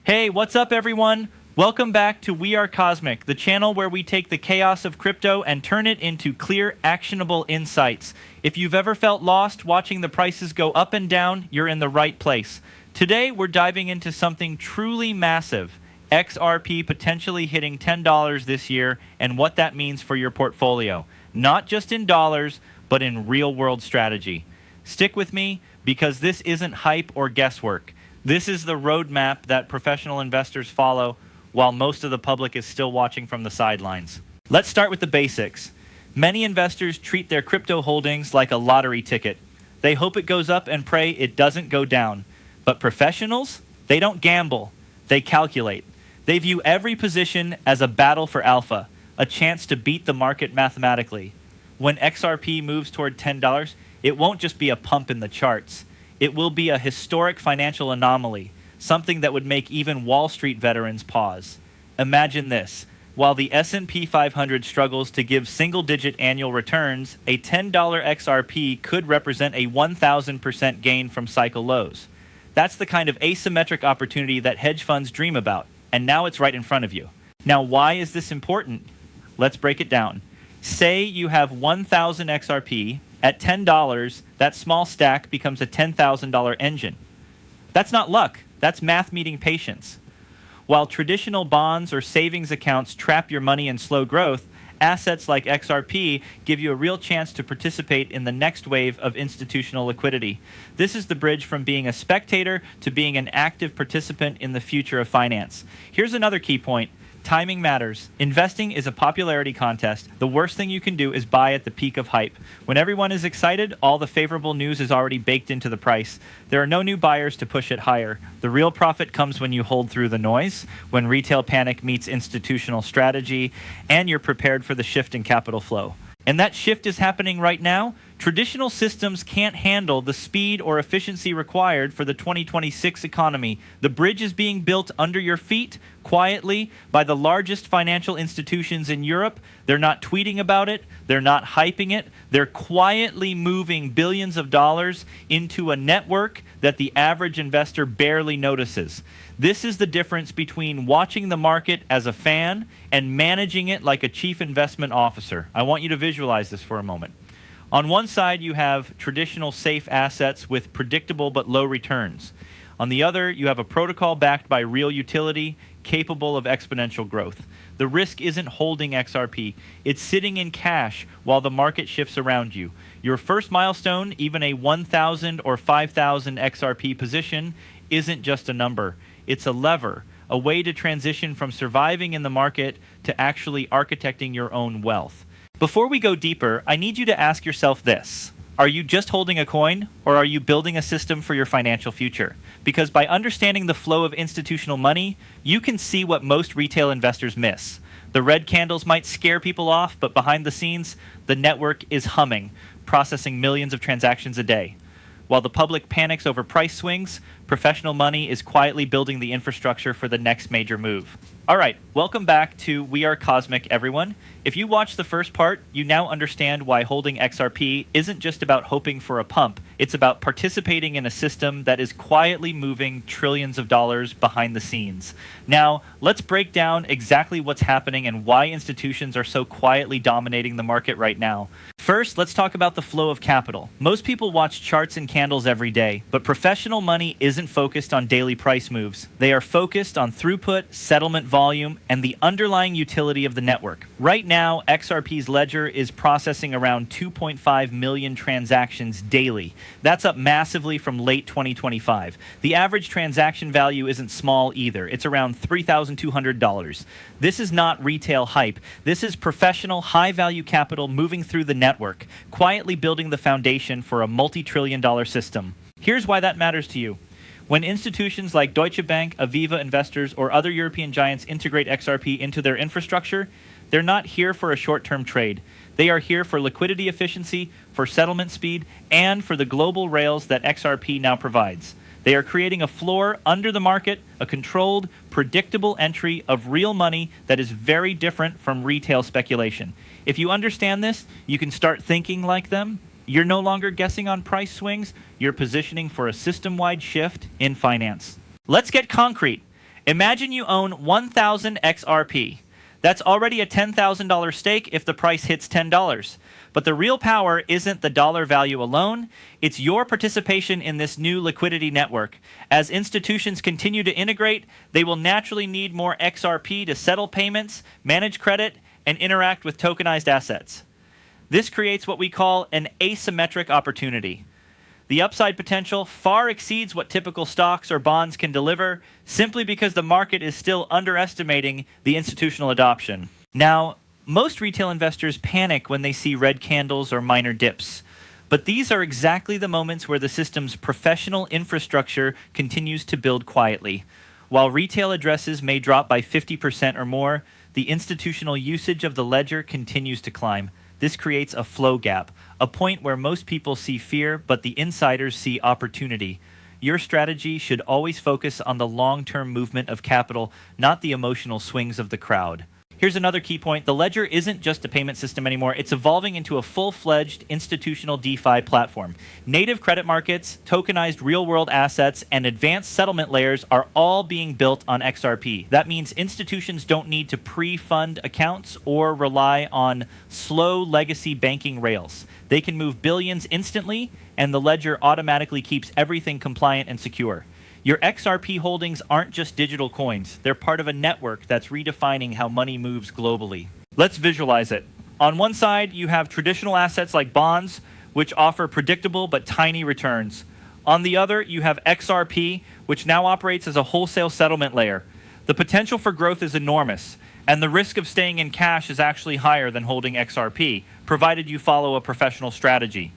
Hey, what's up, everyone? Welcome back to We Are Cosmic, the channel where we take the chaos of crypto and turn it into clear, actionable insights. If you've ever felt lost watching the prices go up and down, you're in the right place. Today, we're diving into something truly massive, XRP potentially hitting $10 this year and what that means for your portfolio, not just in dollars, but in real-world strategy. Stick with me because this isn't hype or guesswork. This is the roadmap that professional investors follow while most of the public is still watching from the sidelines. Let's start with the basics. Many investors treat their crypto holdings like a lottery ticket. They hope it goes up and pray it doesn't go down. But professionals, they don't gamble, they calculate. They view every position as a battle for alpha, a chance to beat the market mathematically. When XRP moves toward $10, it won't just be a pump in the charts. It will be a historic financial anomaly, something that would make even Wall Street veterans pause. Imagine this. While the S&P 500 struggles to give single-digit annual returns, a $10 XRP could represent a 1,000% gain from cycle lows. That's the kind of asymmetric opportunity that hedge funds dream about, and now it's right in front of you. Now, why is this important? Let's break it down. Say you have 1,000 XRP. At $10, that small stack becomes a $10,000 engine. That's not luck. That's math meeting patience. While traditional bonds or savings accounts trap your money in slow growth, assets like XRP give you a real chance to participate in the next wave of institutional liquidity. This is the bridge from being a spectator to being an active participant in the future of finance. Here's another key point. Timing matters. Investing is a popularity contest. The worst thing you can do is buy at the peak of hype. When everyone is excited, all the favorable news is already baked into the price. There are no new buyers to push it higher. The real profit comes when you hold through the noise, when retail panic meets institutional strategy, and you're prepared for the shift in capital flow. And that shift is happening right now. Traditional systems can't handle the speed or efficiency required for the 2026 economy. The bridge is being built under your feet, quietly, by the largest financial institutions in Europe. They're not tweeting about it. They're not hyping it. They're quietly moving billions of dollars into a network that the average investor barely notices. This is the difference between watching the market as a fan and managing it like a chief investment officer. I want you to visualize this for a moment. On one side, you have traditional safe assets with predictable but low returns. On the other, you have a protocol backed by real utility, capable of exponential growth. The risk isn't holding XRP. It's sitting in cash while the market shifts around you. Your first milestone, even a 1,000 or 5,000 XRP position, isn't just a number. It's a lever, a way to transition from surviving in the market to actually architecting your own wealth. Before we go deeper, I need you to ask yourself this. Are you just holding a coin, or are you building a system for your financial future? Because by understanding the flow of institutional money, you can see what most retail investors miss. The red candles might scare people off, but behind the scenes, the network is humming, processing millions of transactions a day. While the public panics over price swings, professional money is quietly building the infrastructure for the next major move. All right, welcome back to We Are Cosmic, everyone. If you watched the first part, you now understand why holding XRP isn't just about hoping for a pump. It's about participating in a system that is quietly moving trillions of dollars behind the scenes. Now, let's break down exactly what's happening and why institutions are so quietly dominating the market right now. First, let's talk about the flow of capital. Most people watch charts and candles every day, but professional money isn't focused on daily price moves. They are focused on throughput, settlement volume, and the underlying utility of the network. Right now, XRP's ledger is processing around 2.5 million transactions daily. That's up massively from late 2025. The average transaction value isn't small either. It's around $3,200. This is not retail hype. This is professional, high-value capital moving through the network, quietly building the foundation for a multi-trillion-dollar system. Here's why that matters to you. When institutions like Deutsche Bank, Aviva Investors, or other European giants integrate XRP into their infrastructure, they're not here for a short-term trade. They are here for liquidity efficiency, for settlement speed, and for the global rails that XRP now provides. They are creating a floor under the market, a controlled, predictable entry of real money that is very different from retail speculation. If you understand this, you can start thinking like them. You're no longer guessing on price swings. You're positioning for a system-wide shift in finance. Let's get concrete. Imagine you own 1,000 XRP. That's already a $10,000 stake if the price hits $10. But the real power isn't the dollar value alone, it's your participation in this new liquidity network. As institutions continue to integrate, they will naturally need more XRP to settle payments, manage credit, and interact with tokenized assets. This creates what we call an asymmetric opportunity. The upside potential far exceeds what typical stocks or bonds can deliver, simply because the market is still underestimating the institutional adoption. Now, most retail investors panic when they see red candles or minor dips. But these are exactly the moments where the system's professional infrastructure continues to build quietly. While retail addresses may drop by 50% or more, the institutional usage of the ledger continues to climb. This creates a flow gap, a point where most people see fear, but the insiders see opportunity. Your strategy should always focus on the long-term movement of capital, not the emotional swings of the crowd. Here's another key point. The ledger isn't just a payment system anymore. It's evolving into a full-fledged institutional DeFi platform. Native credit markets, tokenized real-world assets, and advanced settlement layers are all being built on XRP. That means institutions don't need to pre-fund accounts or rely on slow legacy banking rails. They can move billions instantly, and the ledger automatically keeps everything compliant and secure. Your XRP holdings aren't just digital coins. They're part of a network that's redefining how money moves globally. Let's visualize it. On one side, you have traditional assets like bonds, which offer predictable but tiny returns. On the other, you have XRP, which now operates as a wholesale settlement layer. The potential for growth is enormous, and the risk of staying in cash is actually higher than holding XRP, provided you follow a professional strategy.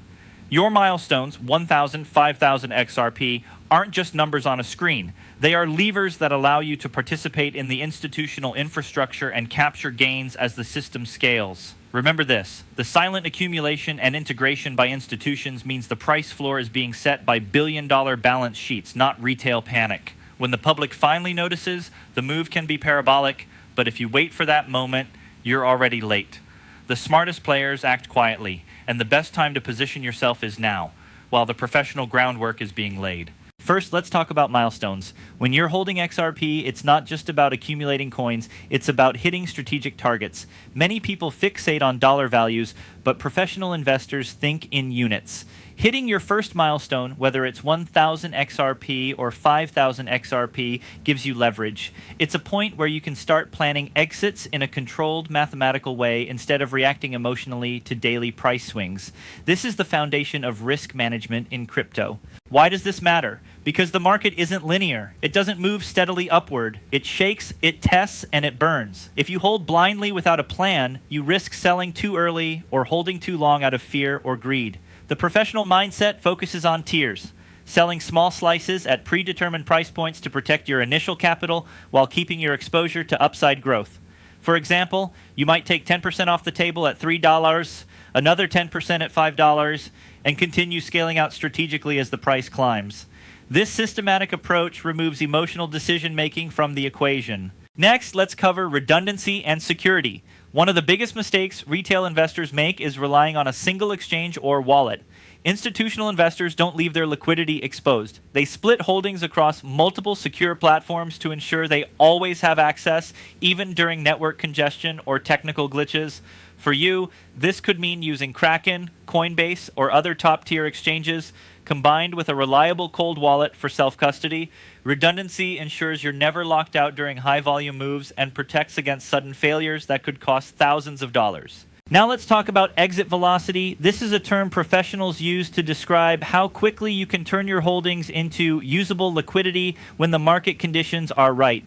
Your milestones, 1,000, 5,000 XRP, aren't just numbers on a screen. They are levers that allow you to participate in the institutional infrastructure and capture gains as the system scales. Remember this, the silent accumulation and integration by institutions means the price floor is being set by billion-dollar balance sheets, not retail panic. When the public finally notices, the move can be parabolic, but if you wait for that moment, you're already late. The smartest players act quietly, and the best time to position yourself is now, while the professional groundwork is being laid. First, let's talk about milestones. When you're holding XRP, it's not just about accumulating coins, it's about hitting strategic targets. Many people fixate on dollar values, but professional investors think in units. Hitting your first milestone, whether it's 1,000 XRP or 5,000 XRP, gives you leverage. It's a point where you can start planning exits in a controlled mathematical way instead of reacting emotionally to daily price swings. This is the foundation of risk management in crypto. Why does this matter? Because the market isn't linear. It doesn't move steadily upward. It shakes, it tests, and it burns. If you hold blindly without a plan, you risk selling too early or holding too long out of fear or greed. The professional mindset focuses on tiers, selling small slices at predetermined price points to protect your initial capital while keeping your exposure to upside growth. For example, you might take 10% off the table at $3, another 10% at $5, and continue scaling out strategically as the price climbs. This systematic approach removes emotional decision-making from the equation. Next, let's cover redundancy and security. One of the biggest mistakes retail investors make is relying on a single exchange or wallet. Institutional investors don't leave their liquidity exposed. They split holdings across multiple secure platforms to ensure they always have access, even during network congestion or technical glitches. For you, this could mean using Kraken, Coinbase, or other top-tier exchanges, combined with a reliable cold wallet for self-custody. Redundancy ensures you're never locked out during high-volume moves and protects against sudden failures that could cost thousands of dollars. Now let's talk about exit velocity. This is a term professionals use to describe how quickly you can turn your holdings into usable liquidity when the market conditions are right.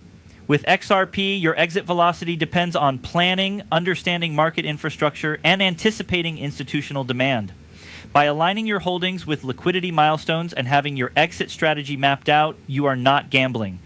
With XRP, your exit velocity depends on planning, understanding market infrastructure, and anticipating institutional demand. By aligning your holdings with liquidity milestones and having your exit strategy mapped out, you are not gambling.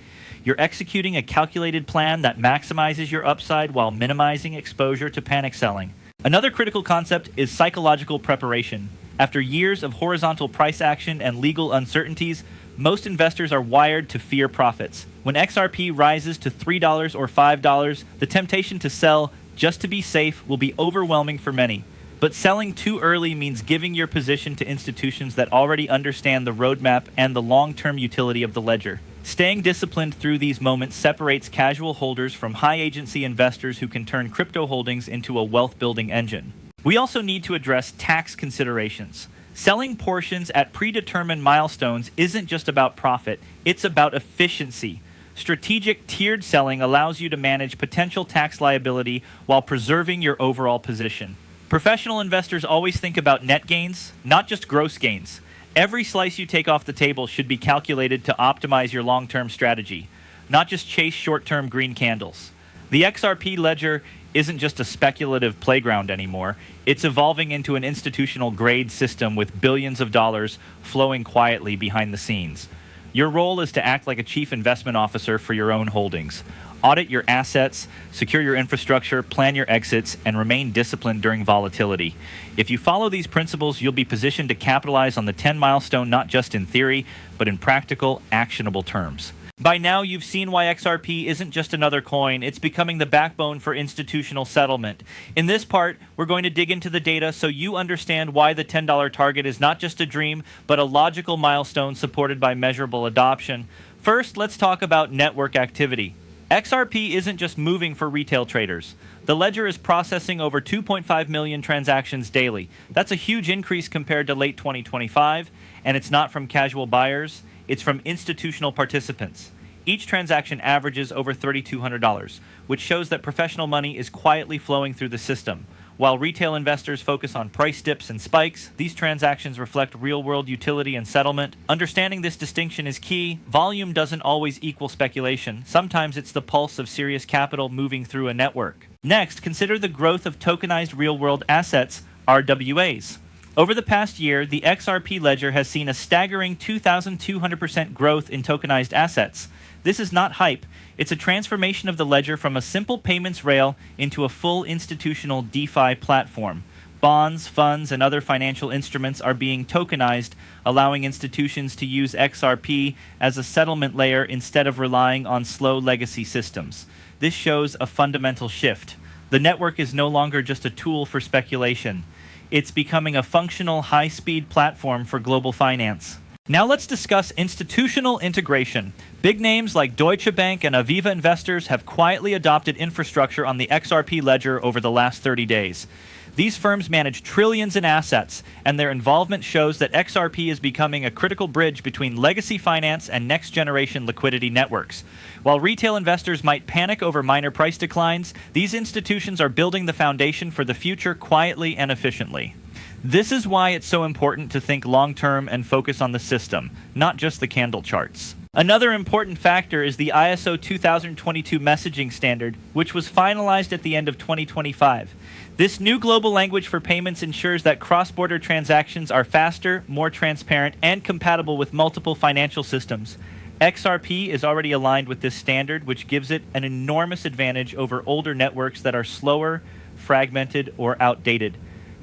You're executing a calculated plan that maximizes your upside while minimizing exposure to panic selling. Another critical concept is psychological preparation. After years of horizontal price action and legal uncertainties, most investors are wired to fear profits. When XRP rises to $3 or $5, the temptation to sell just to be safe will be overwhelming for many. But selling too early means giving your position to institutions that already understand the roadmap and the long-term utility of the ledger. Staying disciplined through these moments separates casual holders from high-agency investors who can turn crypto holdings into a wealth-building engine. We also need to address tax considerations. Selling portions at predetermined milestones isn't just about profit, it's about efficiency. Strategic tiered selling allows you to manage potential tax liability while preserving your overall position. Professional investors always think about net gains, not just gross gains. Every slice you take off the table should be calculated to optimize your long-term strategy, not just chase short-term green candles. The XRP ledger isn't just a speculative playground anymore. It's evolving into an institutional grade system with billions of dollars flowing quietly behind the scenes. Your role is to act like a chief investment officer for your own holdings. Audit your assets, secure your infrastructure, plan your exits, and remain disciplined during volatility. If you follow these principles, you'll be positioned to capitalize on the 10 milestone not just in theory, but in practical, actionable terms. By now, you've seen why XRP isn't just another coin, it's becoming the backbone for institutional settlement. In this part, we're going to dig into the data so you understand why the $10 target is not just a dream, but a logical milestone supported by measurable adoption. First, let's talk about network activity. XRP isn't just moving for retail traders. The ledger is processing over 2.5 million transactions daily. That's a huge increase compared to late 2025, and it's not from casual buyers, it's from institutional participants. Each transaction averages over $3,200, which shows that professional money is quietly flowing through the system. While retail investors focus on price dips and spikes, these transactions reflect real-world utility and settlement. Understanding this distinction is key. Volume doesn't always equal speculation. Sometimes it's the pulse of serious capital moving through a network. Next, consider the growth of tokenized real-world assets, RWAs. Over the past year, the XRP ledger has seen a staggering 2,200% growth in tokenized assets. This is not hype. It's a transformation of the ledger from a simple payments rail into a full institutional DeFi platform. Bonds, funds, and other financial instruments are being tokenized, allowing institutions to use XRP as a settlement layer instead of relying on slow legacy systems. This shows a fundamental shift. The network is no longer just a tool for speculation. It's becoming a functional, high-speed platform for global finance. Now let's discuss institutional integration. Big names like Deutsche Bank and Aviva investors have quietly adopted infrastructure on the XRP ledger over the last 30 days. These firms manage trillions in assets, and their involvement shows that XRP is becoming a critical bridge between legacy finance and next-generation liquidity networks. While retail investors might panic over minor price declines, these institutions are building the foundation for the future quietly and efficiently. This is why it's so important to think long-term and focus on the system, not just the candle charts. Another important factor is the ISO 2022 messaging standard, which was finalized at the end of 2025. This new global language for payments ensures that cross-border transactions are faster, more transparent, and compatible with multiple financial systems. XRP is already aligned with this standard, which gives it an enormous advantage over older networks that are slower, fragmented, or outdated.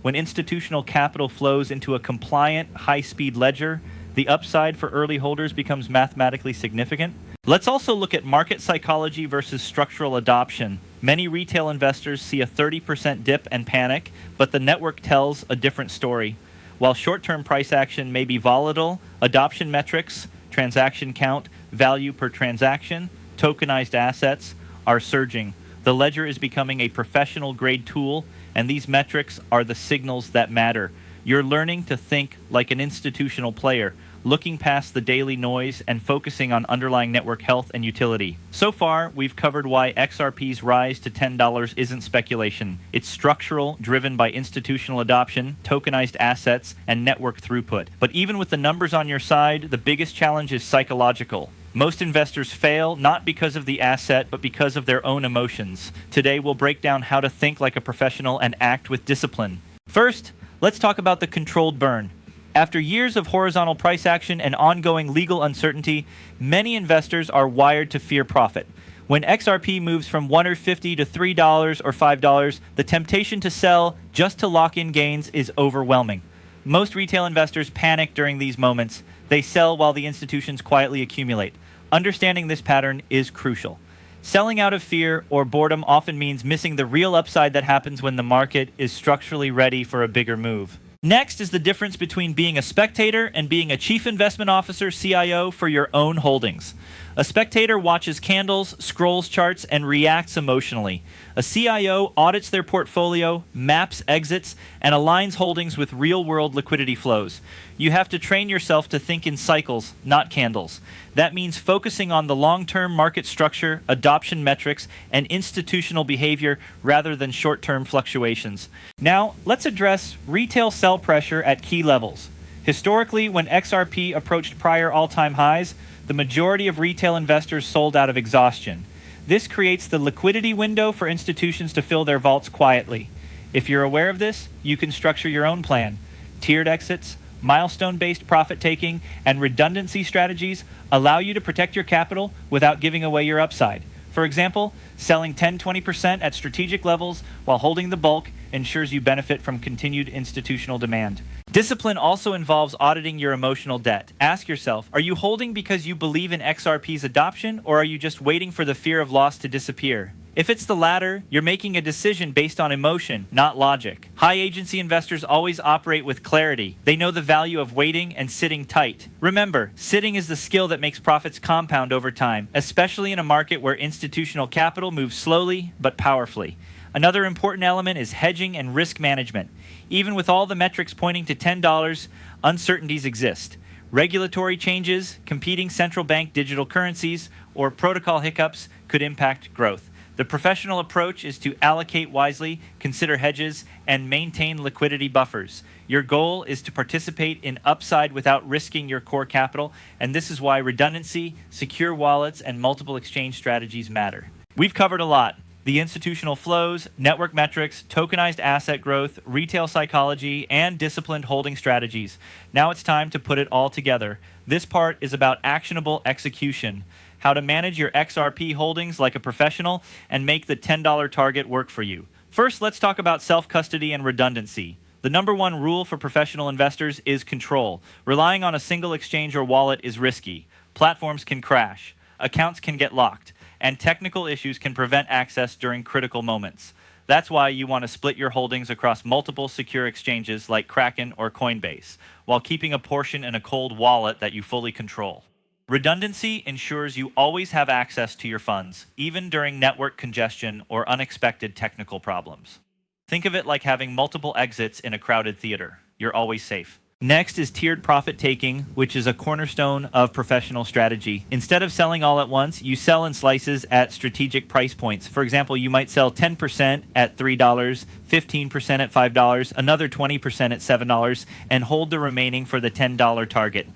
When institutional capital flows into a compliant, high-speed ledger, the upside for early holders becomes mathematically significant. Let's also look at market psychology versus structural adoption. Many retail investors see a 30% dip and panic, but the network tells a different story. While short-term price action may be volatile, adoption metrics, transaction count, value per transaction, tokenized assets are surging. The ledger is becoming a professional-grade tool, and these metrics are the signals that matter. You're learning to think like an institutional player, looking past the daily noise and focusing on underlying network health and utility. So far, we've covered why XRP's rise to $10 isn't speculation. It's structural, driven by institutional adoption, tokenized assets, and network throughput. But even with the numbers on your side, the biggest challenge is psychological. Most investors fail not because of the asset, but because of their own emotions. Today, we'll break down how to think like a professional and act with discipline. First, let's talk about the controlled burn. After years of horizontal price action and ongoing legal uncertainty, many investors are wired to fear profit. When XRP moves from $1.50 to $3 or $5, the temptation to sell just to lock in gains is overwhelming. Most retail investors panic during these moments. They sell while the institutions quietly accumulate. Understanding this pattern is crucial. Selling out of fear or boredom often means missing the real upside that happens when the market is structurally ready for a bigger move. Next is the difference between being a spectator and being a chief investment officer, CIO, for your own holdings. A spectator watches candles, scrolls charts, and reacts emotionally. A CIO audits their portfolio, maps exits, and aligns holdings with real-world liquidity flows. You have to train yourself to think in cycles, not candles. That means focusing on the long-term market structure, adoption metrics, and institutional behavior rather than short-term fluctuations. Now, let's address retail sell pressure at key levels. Historically, when XRP approached prior all-time highs, the majority of retail investors sold out of exhaustion. This creates the liquidity window for institutions to fill their vaults quietly. If you're aware of this, you can structure your own plan. Tiered exits, milestone-based profit-taking, and redundancy strategies allow you to protect your capital without giving away your upside. For example, selling 10-20% at strategic levels while holding the bulk ensures you benefit from continued institutional demand. Discipline also involves auditing your emotional debt. Ask yourself, are you holding because you believe in XRP's adoption, or are you just waiting for the fear of loss to disappear? If it's the latter, you're making a decision based on emotion, not logic. High agency investors always operate with clarity. They know the value of waiting and sitting tight. Remember, sitting is the skill that makes profits compound over time, especially in a market where institutional capital moves slowly but powerfully. Another important element is hedging and risk management. Even with all the metrics pointing to $10, uncertainties exist. Regulatory changes, competing central bank digital currencies, or protocol hiccups could impact growth. The professional approach is to allocate wisely, consider hedges, and maintain liquidity buffers. Your goal is to participate in upside without risking your core capital, and this is why redundancy, secure wallets, and multiple exchange strategies matter. We've covered a lot. The institutional flows, network metrics, tokenized asset growth, retail psychology, and disciplined holding strategies. Now it's time to put it all together. This part is about actionable execution, how to manage your XRP holdings like a professional and make the $10 target work for you. First, let's talk about self-custody and redundancy. The number one rule for professional investors is control. Relying on a single exchange or wallet is risky. Platforms can crash, accounts can get locked, and technical issues can prevent access during critical moments. That's why you want to split your holdings across multiple secure exchanges like Kraken or Coinbase, while keeping a portion in a cold wallet that you fully control. Redundancy ensures you always have access to your funds, even during network congestion or unexpected technical problems. Think of it like having multiple exits in a crowded theater. You're always safe. Next is tiered profit taking, which is a cornerstone of professional strategy. Instead of selling all at once, you sell in slices at strategic price points. For example, you might sell 10% at $3, 15% at $5, another 20% at $7, and hold the remaining for the $10 target.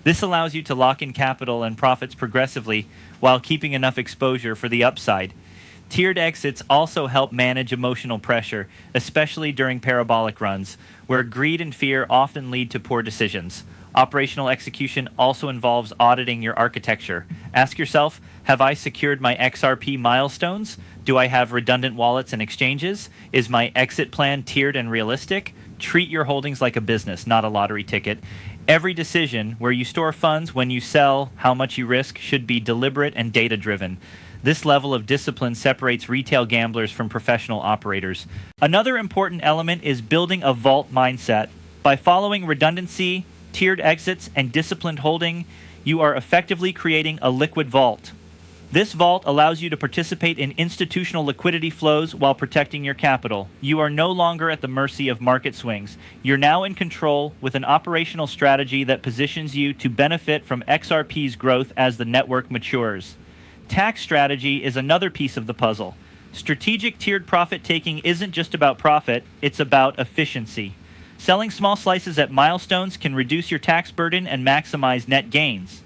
This allows you to lock in capital and profits progressively while keeping enough exposure for the upside. Tiered exits also help manage emotional pressure, especially during parabolic runs, where greed and fear often lead to poor decisions. Operational execution also involves auditing your architecture. Ask yourself, have I secured my XRP milestones? Do I have redundant wallets and exchanges? Is my exit plan tiered and realistic? Treat your holdings like a business, not a lottery ticket. Every decision, where you store funds, when you sell, how much you risk, should be deliberate and data-driven. This level of discipline separates retail gamblers from professional operators. Another important element is building a vault mindset. By following redundancy, tiered exits, and disciplined holding, you are effectively creating a liquid vault. This vault allows you to participate in institutional liquidity flows while protecting your capital. You are no longer at the mercy of market swings. You're now in control with an operational strategy that positions you to benefit from XRP's growth as the network matures. Tax strategy is another piece of the puzzle. Strategic tiered profit taking isn't just about profit, it's about efficiency. Selling small slices at milestones can reduce your tax burden and maximize net gains.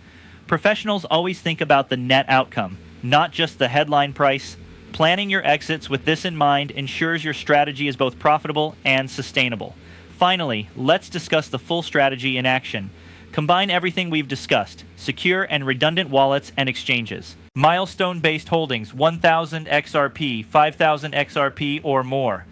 Professionals always think about the net outcome, not just the headline price. Planning your exits with this in mind ensures your strategy is both profitable and sustainable. Finally, let's discuss the full strategy in action. Combine everything we've discussed: secure and redundant wallets and exchanges, milestone-based holdings, 1,000 XRP, 5,000 XRP or more,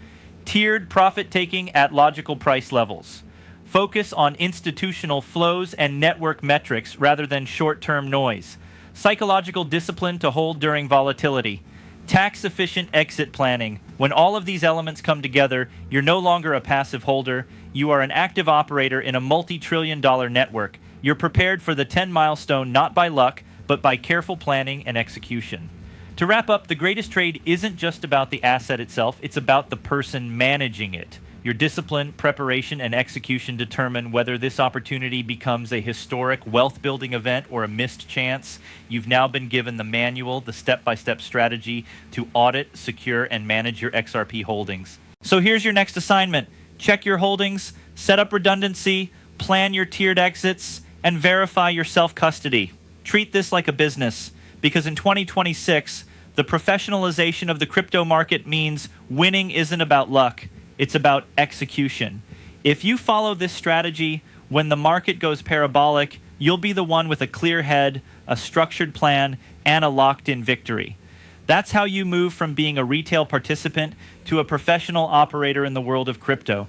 tiered profit-taking at logical price levels. Focus on institutional flows and network metrics rather than short-term noise. Psychological discipline to hold during volatility. Tax-efficient exit planning. When all of these elements come together, you're no longer a passive holder. You are an active operator in a multi-trillion-dollar network. You're prepared for the 10 milestone not by luck, but by careful planning and execution. To wrap up, the greatest trade isn't just about the asset itself, it's about the person managing it. Your discipline, preparation, and execution determine whether this opportunity becomes a historic wealth-building event or a missed chance. You've now been given the manual, the step-by-step strategy to audit, secure, and manage your XRP holdings. So here's your next assignment. Check your holdings, set up redundancy, plan your tiered exits, and verify your self-custody. Treat this like a business, because in 2026, the professionalization of the crypto market means winning isn't about luck. It's about execution. If you follow this strategy, when the market goes parabolic, you'll be the one with a clear head, a structured plan, and a locked-in victory. That's how you move from being a retail participant to a professional operator in the world of crypto.